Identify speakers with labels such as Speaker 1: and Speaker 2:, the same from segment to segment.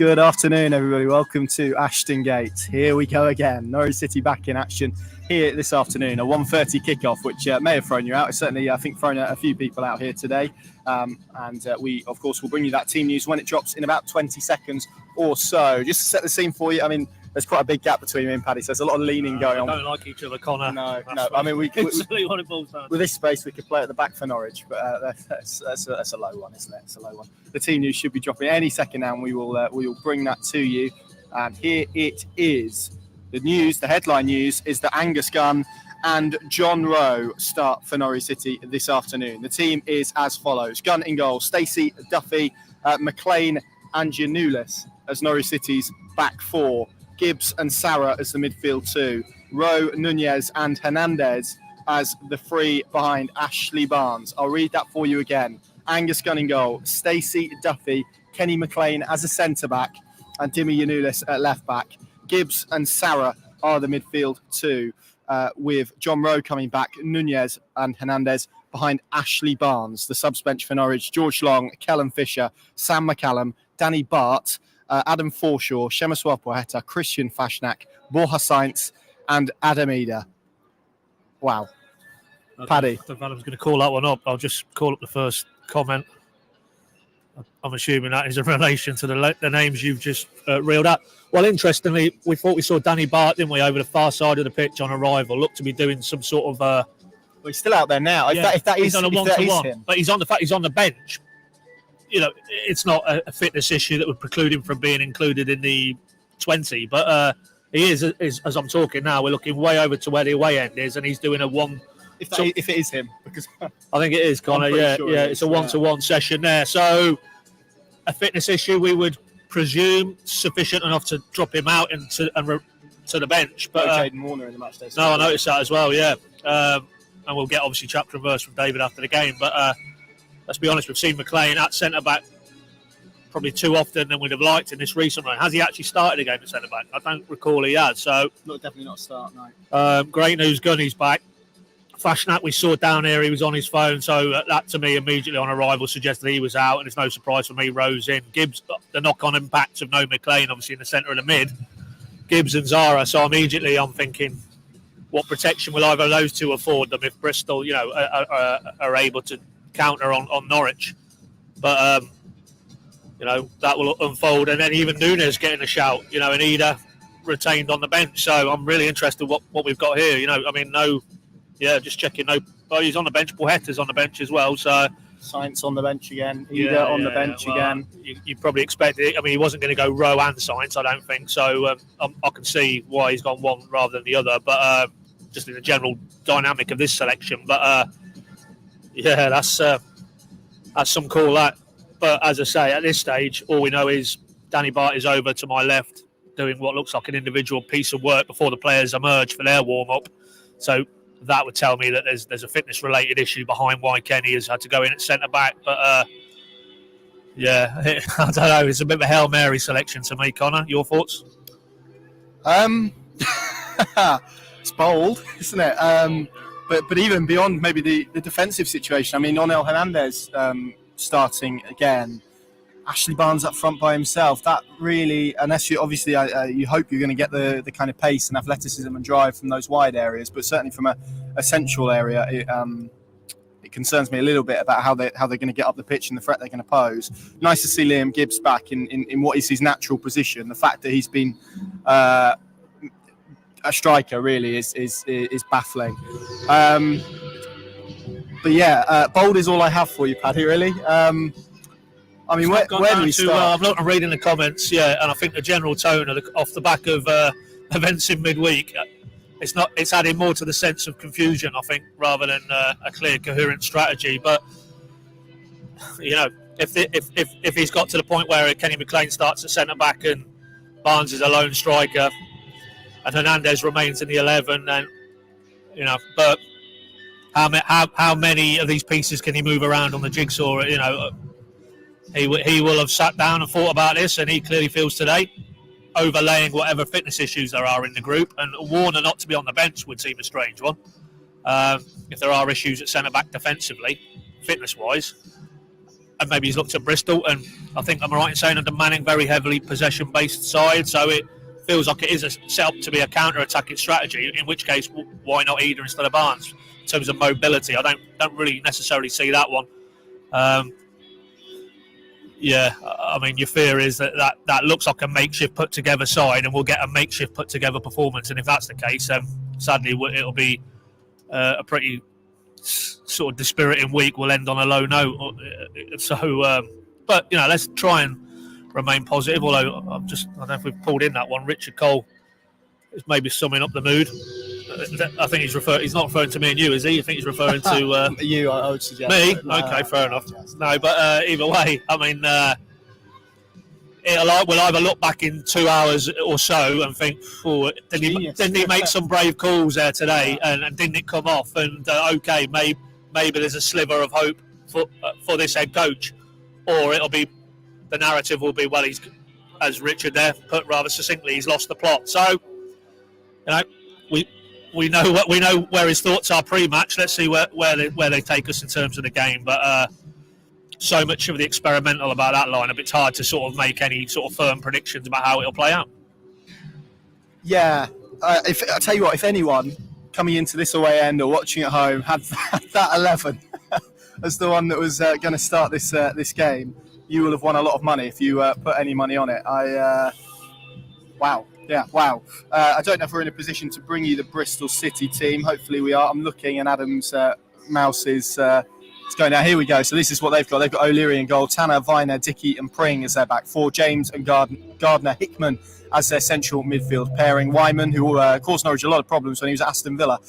Speaker 1: Good afternoon, everybody. Welcome to Ashton Gate. Here we go again. Norwich City back in action here this afternoon. A 1:30 kickoff, which may have thrown you out. It's certainly, I think, thrown a few people out here today. We, of course, will bring you that team news when it drops in about 20 seconds or so. Just to set the scene for you, I mean, there's quite a big gap between me and Paddy, so there's a lot of leaning going on.
Speaker 2: We don't like each other, Connor.
Speaker 1: No. I mean, with this space, we could play at the back for Norwich, but that's a low one, isn't it? It's a low one. The team news should be dropping any second now, and we will bring that to you. And here it is. The news, the headline news, is that Angus Gunn and John Rowe start for Norwich City this afternoon. The team is as follows: Gunn in goal, Stacey, Duffy, McLean, and Giannoulis as Norwich City's back four. Gibbs and Sarah as the midfield two. Rowe, Nunez, and Hernandez as the three behind Ashley Barnes. I'll read that for you again. Angus Gunn in goal, Stacey, Duffy, Kenny McLean as a centre-back, and Dimi Giannoulis at left-back. Gibbs and Sarah are the midfield two, with John Rowe coming back, Nunez and Hernandez behind Ashley Barnes. The subs bench for Norwich: George Long, Kellen Fisher, Sam McCallum, Danny Bart, Adam Forshaw, Shemiswa Poeta, Christian Fashnak, Borja Sainz, and Adam Eder. Wow. Paddy.
Speaker 2: I don't know if Adam's going to call that one up. I'll just call up the first comment. I'm assuming that is in relation to the names you've just reeled out. Well, interestingly, we thought we saw Danny Bart, didn't we, over the far side of the pitch on arrival. Looked to be doing some sort of...
Speaker 1: well, he's still out there now.
Speaker 2: Yeah,
Speaker 1: if that
Speaker 2: he's
Speaker 1: is
Speaker 2: on a one-to-one.
Speaker 1: him.
Speaker 2: But he's on the bench. You know, it's not a fitness issue that would preclude him from being included in the 20. But he is, as I'm talking now, we're looking way over to where the away end is, and he's doing a one...
Speaker 1: If it is him, because
Speaker 2: I think it is, Connor. Yeah, sure it's a one-to-one session there. So a fitness issue, we would presume, sufficient enough to drop him out to the bench. But
Speaker 1: Jaden Warner in the match day.
Speaker 2: No, I noticed that as well. Yeah, and we'll get obviously chapter and verse from David after the game. But let's be honest, we've seen McLean at centre back probably too often than we'd have liked in this recent run. Has he actually started a game at centre back? I don't recall he has. So
Speaker 1: definitely not a start. No.
Speaker 2: Great news, Gunny's back. Fashnak we saw down here, he was on his phone, so that to me immediately on arrival suggested he was out, and it's no surprise for me Rose in. Gibbs, the knock-on impact of no McLean obviously in the centre of the mid, Gibbs and Zara, so immediately I'm thinking what protection will either of those two afford them if Bristol are able to counter on Norwich. But that will unfold, and then even Nunez getting a shout, and Eder retained on the bench, so I'm really interested what we've got here. Just checking. He's on the bench. Poeta's on the bench as well. So
Speaker 1: Sainz on the bench again. Eder on the bench again.
Speaker 2: You probably expected it. I mean, he wasn't going to go Rowe and Sainz, I don't think. So I can see why he's gone one rather than the other. But just in the general dynamic of this selection. But that's some call that. But as I say, at this stage, all we know is Danny Bart is over to my left, doing what looks like an individual piece of work before the players emerge for their warm up. So that would tell me that there's a fitness-related issue behind why Kenny has had to go in at centre-back. But, I don't know. It's a bit of a Hail Mary selection to me, Connor. Your thoughts?
Speaker 1: It's bold, isn't it? But even beyond maybe the defensive situation, I mean, Onel Hernandez starting again. Ashley Barnes up front by himself. That really, unless you obviously, you hope you're going to get the kind of pace and athleticism and drive from those wide areas, but certainly from a central area, it concerns me a little bit about how they're going to get up the pitch and the threat they're going to pose. Nice to see Liam Gibbs back in what is his natural position. The fact that he's been a striker really is baffling. Bold is all I have for you, Paddy. Really. I mean, where do we start?
Speaker 2: I'm reading the comments, and I think the general tone off the back of events in midweek, it's adding more to the sense of confusion, I think, rather than a clear, coherent strategy. But if he's got to the point where Kenny McLean starts at centre back and Barnes is a lone striker and Hernandez remains in the 11, then but how many of these pieces can he move around on the jigsaw? He will have sat down and thought about this, and he clearly feels today, overlaying whatever fitness issues there are in the group. And Warner not to be on the bench would seem a strange one. If there are issues at centre-back defensively, fitness-wise. and maybe he's looked at Bristol, and I think I'm right in saying under Manning, very heavily possession-based side, so it feels like it is set up to be a counter-attacking strategy, in which case, why not Eder instead of Barnes? In terms of mobility, I don't really necessarily see that one. Yeah, I mean, your fear is that looks like a makeshift put-together side, and we'll get a makeshift put-together performance, and if that's the case, sadly, it'll be a pretty sort of dispiriting week. We'll end on a low note. So, but, you know, let's try and remain positive, although I don't know if we've pulled in that one. Richard Cole is maybe summing up the mood. I think he's not referring to me and you, is he? I think he's referring to
Speaker 1: you. I would suggest
Speaker 2: me. Okay, fair enough. No, but either way, I mean, we'll either look back in 2 hours or so and think, oh, didn't he make some brave calls there today, and didn't it come off? And okay, maybe there's a sliver of hope for this head coach, or the narrative will be, well, he's, as Richard there put rather succinctly, he's lost the plot. So, you know, we know where his thoughts are pre-match. Let's see where they take us in terms of the game. But so much of the experimental about that lineup, it's hard to sort of make any sort of firm predictions about how it'll play out.
Speaker 1: Yeah, I tell you what, if anyone coming into this away end or watching at home had that 11 as the one that was going to start this game, you will have won a lot of money if you put any money on it. Wow. Yeah, wow. I don't know if we're in a position to bring you the Bristol City team. Hopefully we are. I'm looking, and Adam's mouse is going down. Here we go. So this is what they've got. They've got O'Leary in goal, Tanner, Viner, Dickey and Pring as their back four, James and Gardner Hickman as their central midfield pairing, Wyman, who caused Norwich a lot of problems when he was at Aston Villa,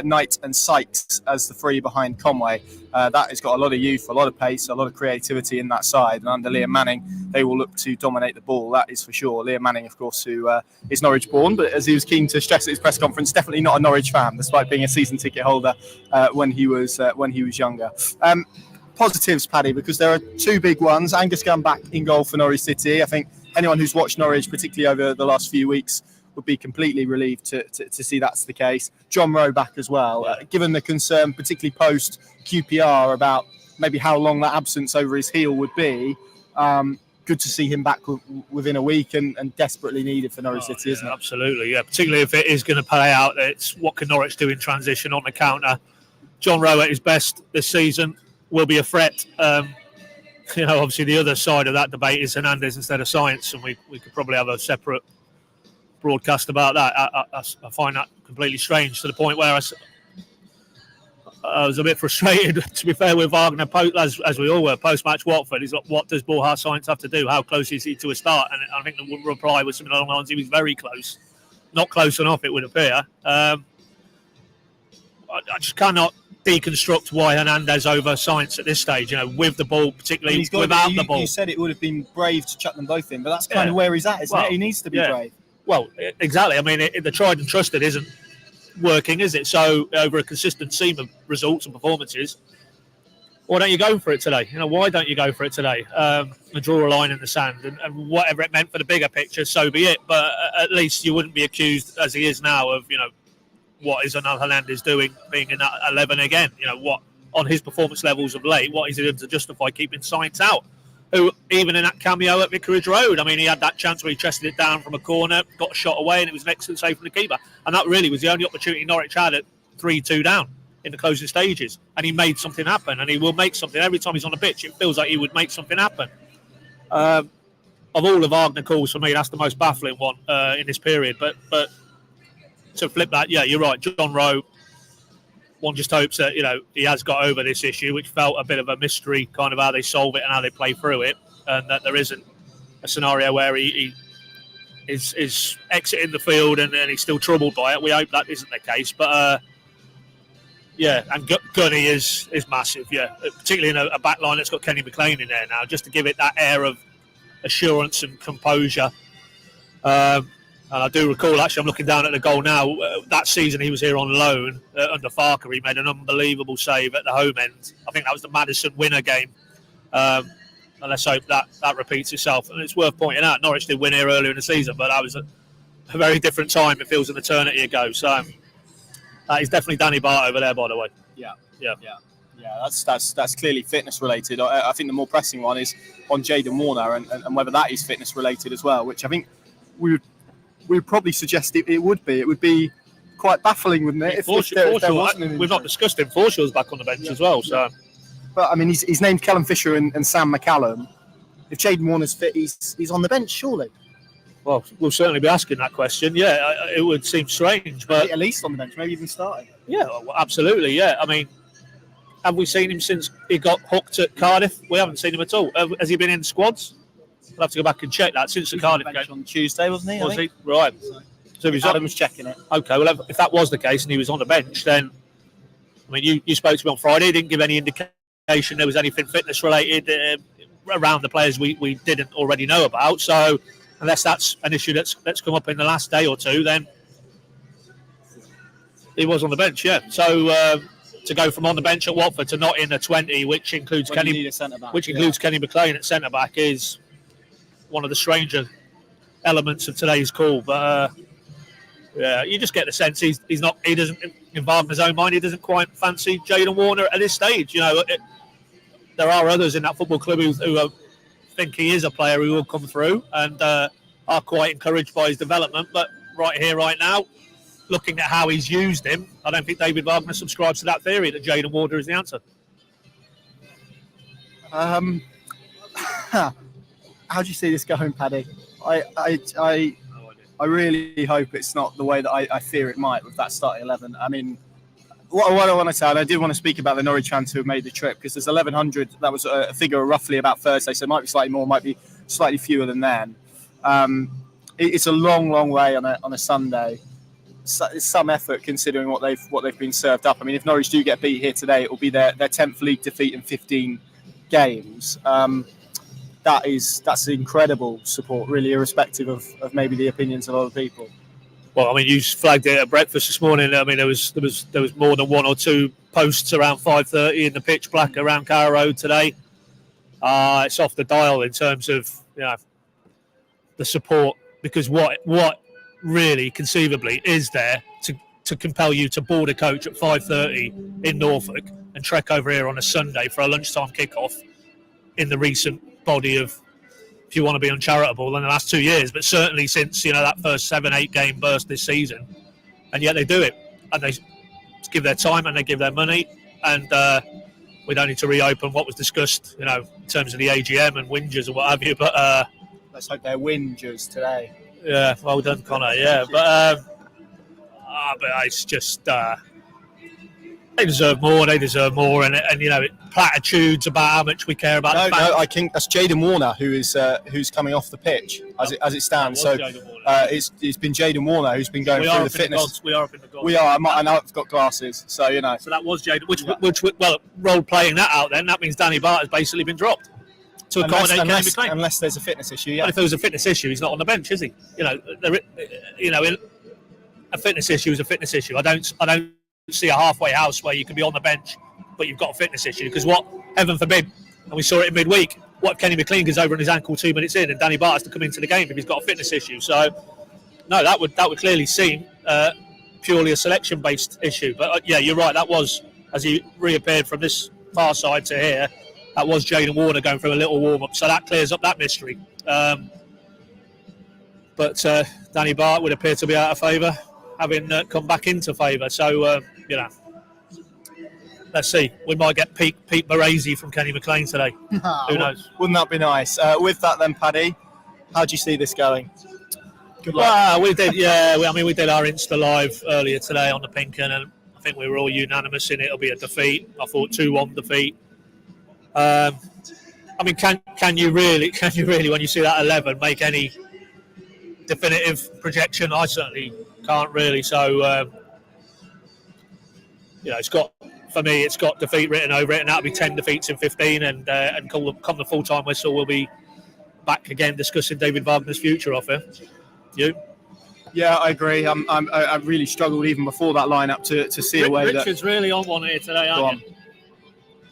Speaker 1: Knight and Sykes as the three behind Conway. That has got a lot of youth, a lot of pace, a lot of creativity in that side, and under Liam Manning they will look to dominate the ball, that is for sure. Liam Manning, of course, who is Norwich born, but as he was keen to stress at his press conference, definitely not a Norwich fan, despite being a season ticket holder when he was younger. Positives, Paddy, because there are two big ones. Angus Gunn back in goal for Norwich City. I think anyone who's watched Norwich, particularly over the last few weeks, would be completely relieved to see that's the case. John Rowe back as well. Given the concern, particularly post QPR, about maybe how long that absence over his heel would be, good to see him back within a week and desperately needed for Norwich City, isn't it?
Speaker 2: Absolutely, yeah. Particularly if it is going to play out, it's what can Norwich do in transition on the counter. John Rowe at his best this season will be a threat. You know, obviously the other side of that debate is Hernandez instead of Science, and we could probably have a separate broadcast about that. I find that completely strange, to the point where I was a bit frustrated, to be fair, with Wagner, as we all were, post-match Watford. He's like, what does Borja Science have to do? How close is he to a start? And I think the reply was something along the lines, he was very close. Not close enough, it would appear. I just cannot deconstruct why Hernandez over Science at this stage, you know, with the ball, particularly without the ball.
Speaker 1: You said it would have been brave to chuck them both in, but that's kind of where he's at, isn't it? He needs to be brave.
Speaker 2: Well, exactly. I mean, the tried and trusted isn't working, is it? So over a consistent seam of results and performances, why don't you go for it today? You know, why don't you go for it today and draw a line in the sand, and whatever it meant for the bigger picture, so be it. But at least you wouldn't be accused, as he is now, of, you know, what is Hernandez doing being in that 11 again? You know, what on his performance levels of late, what is he doing to justify keeping Science out? Who, even in that cameo at Vicarage Road, I mean, he had that chance where he chested it down from a corner, got a shot away, and it was an excellent save from the keeper. And that really was the only opportunity Norwich had at 3-2 down in the closing stages. And he made something happen, and he will make something. Every time he's on the pitch, it feels like he would make something happen. Of all the Wagner calls, for me, that's the most baffling one in this period. But to flip that, yeah, you're right. John Rowe, one just hopes that, you know, he has got over this issue, which felt a bit of a mystery, kind of how they solve it and how they play through it, and that there isn't a scenario where he is exiting the field and he's still troubled by it. We hope that isn't the case. But, yeah, and Gunny is massive, yeah, particularly in a back line that's got Kenny McLean in there now, just to give it that air of assurance and composure. And I do recall, actually, I'm looking down at the goal now, that season he was here on loan under Farker. He made an unbelievable save at the home end. I think that was the Madison winner game. And let's hope that repeats itself. And it's worth pointing out, Norwich did win here earlier in the season, but that was a very different time. It feels an eternity ago. So that is definitely Danny Bart over there, by the way.
Speaker 1: Yeah. Yeah, that's clearly fitness related. I think the more pressing one is on Jayden Warner and whether that is fitness related as well, which I think we would probably suggest it would be. It would be quite baffling, wouldn't it? If there wasn't an
Speaker 2: we've not discussed him. Forshaw's back on the bench as well. So,
Speaker 1: but I mean, he's named Callum Fisher and Sam McCallum. If Jayden Warner's fit, he's on the bench, surely.
Speaker 2: Well, we'll certainly be asking that question. Yeah, it would seem strange, but
Speaker 1: at least on the bench, maybe even starting.
Speaker 2: Yeah, well, absolutely. Yeah, I mean, have we seen him since he got hooked at Cardiff? We haven't seen him at all. Has he been in squads? I'll have to go back and check that since the Cardiff game
Speaker 1: on Tuesday, wasn't he?
Speaker 2: Was he? Right. So
Speaker 1: Adam was checking it.
Speaker 2: Okay, well, if that was the case and he was on the bench, then I mean, you spoke to me on Friday. He didn't give any indication there was anything fitness related around the players we didn't already know about. So unless that's an issue that's come up in the last day or two, then he was on the bench. Yeah. So to go from on the bench at Watford to not in a 20, which includes Kenny McLean at centre back, is one of the stranger elements of today's call. But yeah, you just get the sense he doesn't, in Wagner's own mind, he doesn't quite fancy Jayden Warner at this stage. You know, there are others in that football club who think he is a player who will come through and are quite encouraged by his development. But right here, right now, looking at how he's used him, I don't think David Wagner subscribes to that theory that Jayden Warner is the answer.
Speaker 1: How do you see this going, Paddy? I really hope it's not the way that I fear it might with that starting 11. I mean, what I want to say, and I did want to speak about the Norwich fans who have made the trip, because there's 1,100. That was a figure roughly about Thursday, so it might be slightly more, might be slightly fewer than then. It's a long, long way on a Sunday. It's some effort considering what they've been served up. I mean, if Norwich do get beat here today, it will be their 10th league defeat in 15 games. That's incredible support, really, irrespective of maybe the opinions of other people.
Speaker 2: Well, I mean, you flagged it at breakfast this morning. I mean, there was more than one or two posts around 5:30 in the pitch black around Carrow Road today. It's off the dial in terms of the support, because what really conceivably is there to compel you to board a coach at 5:30 in Norfolk and trek over here on a Sunday for a lunchtime kickoff in the recent body of, if you want to be uncharitable, in the last 2 years, but certainly since that first 7-8 game burst this season, and yet they do it and they give their time and they give their money, and we don't need to reopen what was discussed in terms of the AGM and whingers or what have you, but
Speaker 1: let's hope they're whingers today.
Speaker 2: Yeah, well done, Connor. Yeah, but it's just they deserve more. And platitudes about how much we care about.
Speaker 1: No, I think that's Jayden Warner who's coming off the pitch as it stands. So it's been Jayden Warner who's been going through the fitness.
Speaker 2: We are up in the gods.
Speaker 1: We are. I know I've got glasses, so
Speaker 2: So that was Jayden. Which role playing that out, then that means Danny Bart has basically been dropped to accommodate Kenny McLean.
Speaker 1: Unless there's a fitness issue. Yeah.
Speaker 2: But if there was a fitness issue, he's not on the bench, is he? A fitness issue is a fitness issue. I don't see a halfway house where you can be on the bench but you've got a fitness issue, because heaven forbid, and we saw it in midweek, what if Kenny McLean goes over on his ankle 2 minutes in and Danny Bart has to come into the game if he's got a fitness issue? So no, that would clearly seem purely a selection based issue. But yeah, you're right, that was, as he reappeared from this far side to here, that was Jayden Warner going through a little warm up, so that clears up that mystery. But Danny Bart would appear to be out of favour, having come back into favour. So, let's see. We might get Pete Baresi from Kenny McLean today. Who knows?
Speaker 1: Wouldn't that be nice? With that then, Paddy, how do you see this going?
Speaker 2: Good luck. Well, we did, yeah. We did our Insta Live earlier today on the Pinken, and I think we were all unanimous in it'll be a defeat. I thought 2-1 defeat. Can you really, when you see that 11, make any definitive projection? I certainly can't really. So, it's got defeat written over it, and that'll be 10 defeats in 15. And come the full time whistle, we'll be back again discussing David Wagner's future offer. You?
Speaker 1: Yeah, I agree. I really struggled even before that lineup to see a way that
Speaker 2: Richard's really on one here today, aren't you?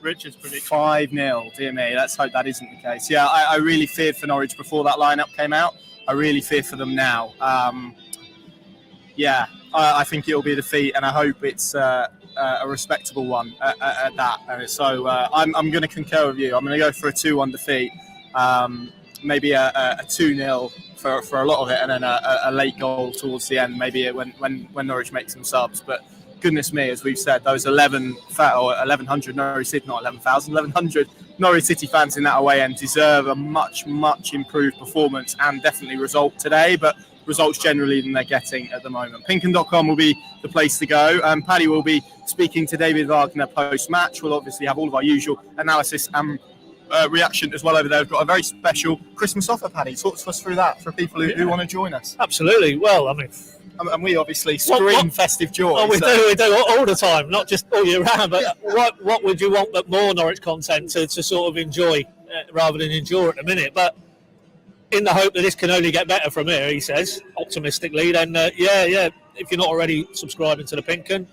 Speaker 2: Richard's prediction
Speaker 1: 5-0. Dear me, let's hope that isn't the case. Yeah, I really feared for Norwich before that lineup came out. I really fear for them now. Yeah, I think it'll be a defeat, and I hope it's a respectable one at that. And so I'm going to concur with you. I'm going to go for a 2-1 defeat, maybe a 2-0 for a lot of it, and then a late goal towards the end, maybe when Norwich makes some subs. But goodness me, as we've said, those 1,100 Norwich City, not 11,000, 1,100 Norwich City fans in that away end deserve a much improved performance and definitely result today. But results generally than they're getting at the moment. Pinken.com will be the place to go. Paddy will be speaking to David Wagner post-match. We'll obviously have all of our usual analysis and reaction as well over there. We've got a very special Christmas offer, Paddy. Talk to us through that for people who want to join us.
Speaker 2: Absolutely. Well, I mean...
Speaker 1: And we obviously scream festive joy.
Speaker 2: Oh, we do all the time, not just all year round. But what would you want but more Norwich content to sort of enjoy rather than endure at the minute? But in the hope that this can only get better from here, he says, optimistically, then yeah, if you're not already subscribing to the Pinken,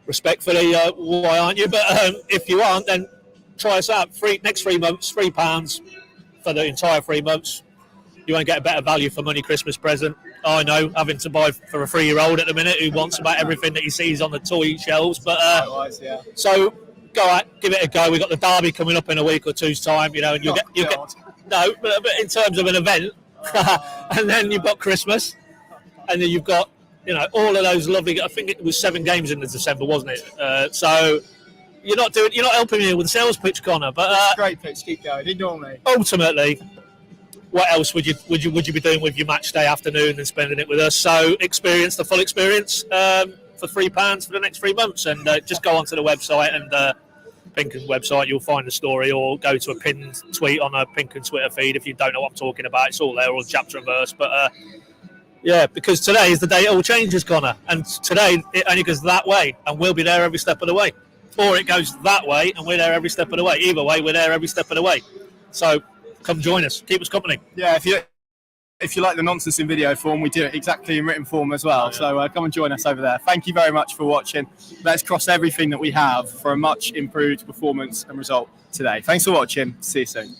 Speaker 2: respectfully, why aren't you? But if you aren't, then try us out. Next 3 months, £3 for the entire 3 months. You won't get a better value for money Christmas present. I know, having to buy for a 3-year-old at the minute who wants about everything that he sees on the toy shelves. But so go out, give it a go. We've got the derby coming up in a week or two's time, and you'll get no, but in terms of an event, and then you've got Christmas, and then you've got all of those lovely. I think it was 7 games in December, wasn't it? So you're not helping me with the sales pitch, Connor. But
Speaker 1: it's a great pitch. Keep going. Ignore me.
Speaker 2: Ultimately, what else would you be doing with your match day afternoon than spending it with us? So experience the full experience for £3 for the next 3 months, and just go onto the website and. Pinken's website, you'll find the story, or go to a pinned tweet on a Pinken Twitter feed if you don't know what I'm talking about. It's all there, all chapter and verse. But because today is the day it all changes, Connor. And today it only goes that way, and we'll be there every step of the way. Or it goes that way, and we're there every step of the way. Either way, we're there every step of the way. So come join us, keep us company.
Speaker 1: Yeah, if you like the nonsense in video form, we do it exactly in written form as well. So come and join us over there. Thank you very much for watching. Let's cross everything that we have for a much improved performance and result today. Thanks for watching. See you soon.